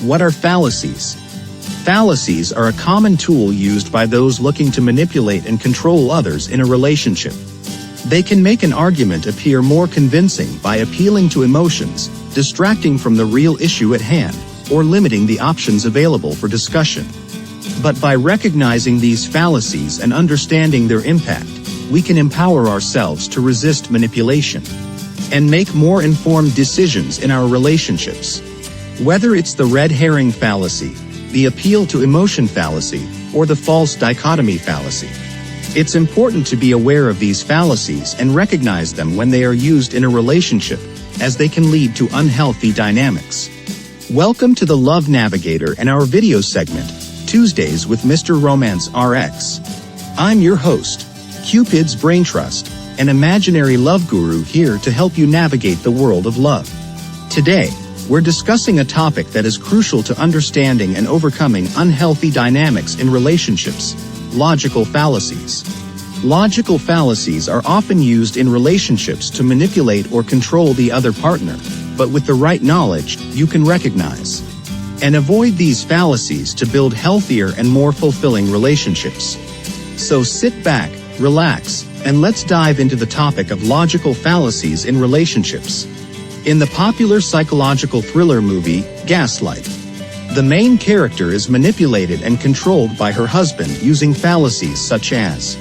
What are fallacies? Fallacies are a common tool used by those looking to manipulate and control others in a relationship. They can make an argument appear more convincing by appealing to emotions, distracting from the real issue at hand, or limiting the options available for discussion. But by recognizing these fallacies and understanding their impact, we can empower ourselves to resist manipulation and make more informed decisions in our relationships. Whether it's the red herring fallacy, the appeal to emotion fallacy, or the false dichotomy fallacy, it's important to be aware of these fallacies and recognize them when they are used in a relationship, as they can lead to unhealthy dynamics. Welcome to the Love Navigator and our video segment, Tuesdays with Mr. romancerx. I'm your host, Cupid's Brain Trust, an imaginary love guru here to help you navigate the world of love. Today, we're discussing a topic that is crucial to understanding and overcoming unhealthy dynamics in relationships: logical fallacies. Logical fallacies are often used in relationships to manipulate or control the other partner, but with the right knowledge, you can recognize and avoid these fallacies to build healthier and more fulfilling relationships. So sit back, relax, and let's dive into the topic of logical fallacies in relationships. In the popular psychological thriller movie, Gaslight, the main character is manipulated and controlled by her husband using fallacies such as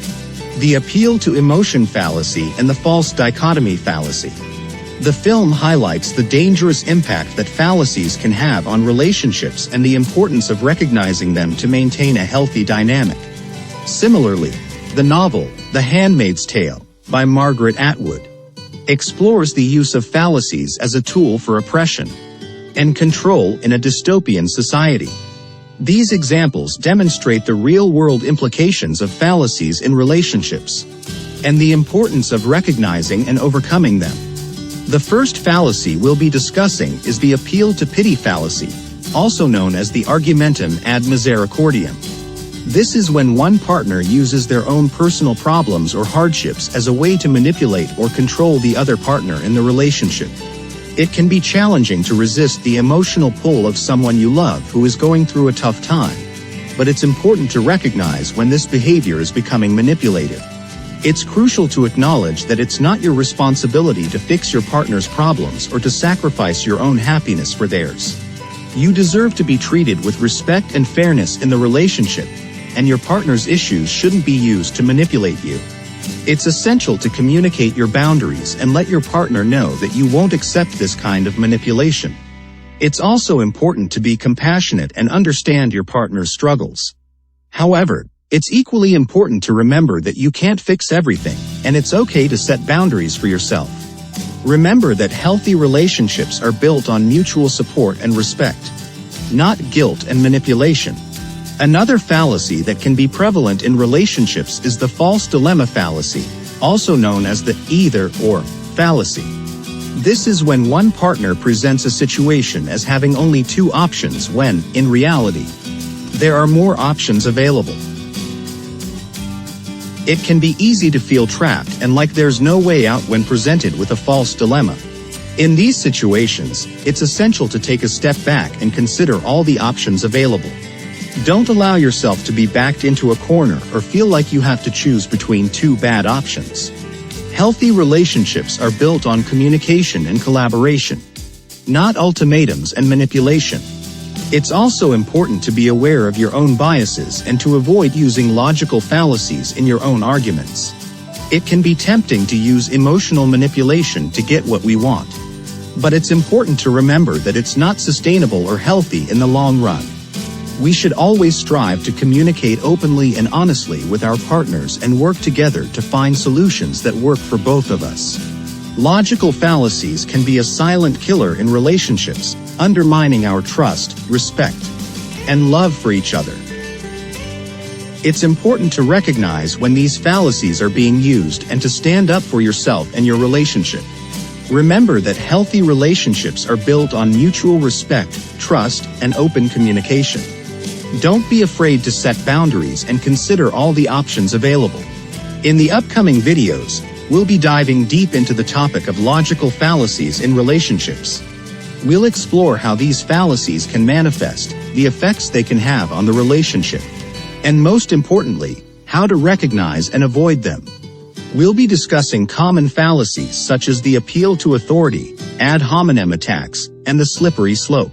the appeal to emotion fallacy and the false dichotomy fallacy. The film highlights the dangerous impact that fallacies can have on relationships and the importance of recognizing them to maintain a healthy dynamic. Similarly, the novel, The Handmaid's Tale, by Margaret Atwood, explores the use of fallacies as a tool for oppression and control in a dystopian society. These examples demonstrate the real-world implications of fallacies in relationships and the importance of recognizing and overcoming them. The first fallacy we'll be discussing is the appeal to pity fallacy, also known as the argumentum ad misericordiam. This is when one partner uses their own personal problems or hardships as a way to manipulate or control the other partner in the relationship. It can be challenging to resist the emotional pull of someone you love who is going through a tough time, but it's important to recognize when this behavior is becoming manipulative. It's crucial to acknowledge that it's not your responsibility to fix your partner's problems or to sacrifice your own happiness for theirs. You deserve to be treated with respect and fairness in the relationship, and your partner's issues shouldn't be used to manipulate you. It's essential to communicate your boundaries and let your partner know that you won't accept this kind of manipulation. It's also important to be compassionate and understand your partner's struggles. However, it's equally important to remember that you can't fix everything, and it's okay to set boundaries for yourself. Remember that healthy relationships are built on mutual support and respect, not guilt and manipulation. Another fallacy that can be prevalent in relationships is the false dilemma fallacy, also known as the either-or fallacy. This is when one partner presents a situation as having only two options when, in reality, there are more options available. It can be easy to feel trapped and like there's no way out when presented with a false dilemma. In these situations, it's essential to take a step back and consider all the options available. Don't allow yourself to be backed into a corner or feel like you have to choose between two bad options. Healthy relationships are built on communication and collaboration, not ultimatums and manipulation. It's also important to be aware of your own biases and to avoid using logical fallacies in your own arguments. It can be tempting to use emotional manipulation to get what we want. But it's important to remember that it's not sustainable or healthy in the long run. We should always strive to communicate openly and honestly with our partners and work together to find solutions that work for both of us. Logical fallacies can be a silent killer in relationships, undermining our trust, respect, and love for each other. It's important to recognize when these fallacies are being used and to stand up for yourself and your relationship. Remember that healthy relationships are built on mutual respect, trust, and open communication. Don't be afraid to set boundaries and consider all the options available. In the upcoming videos, we'll be diving deep into the topic of logical fallacies in relationships. We'll explore how these fallacies can manifest, the effects they can have on the relationship, and most importantly, how to recognize and avoid them. We'll be discussing common fallacies such as the appeal to authority, ad hominem attacks, and the slippery slope,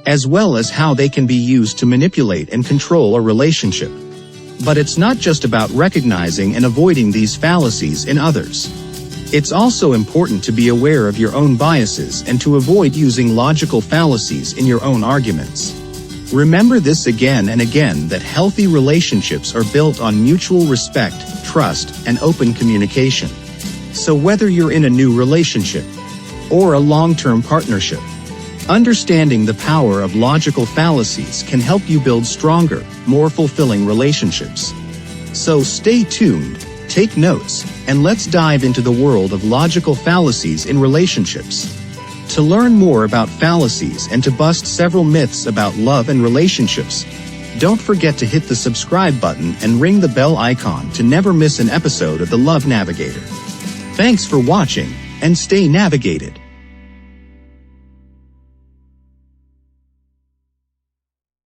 as well as how they can be used to manipulate and control a relationship. But it's not just about recognizing and avoiding these fallacies in others. It's also important to be aware of your own biases and to avoid using logical fallacies in your own arguments. Remember this again and again, that healthy relationships are built on mutual respect, trust, and open communication. So whether you're in a new relationship or a long-term partnership, understanding the power of logical fallacies can help you build stronger, more fulfilling relationships. So stay tuned, take notes, and let's dive into the world of logical fallacies in relationships. To learn more about fallacies and to bust several myths about love and relationships, don't forget to hit the subscribe button and ring the bell icon to never miss an episode of the Love Navigator. Thanks for watching, and stay navigated.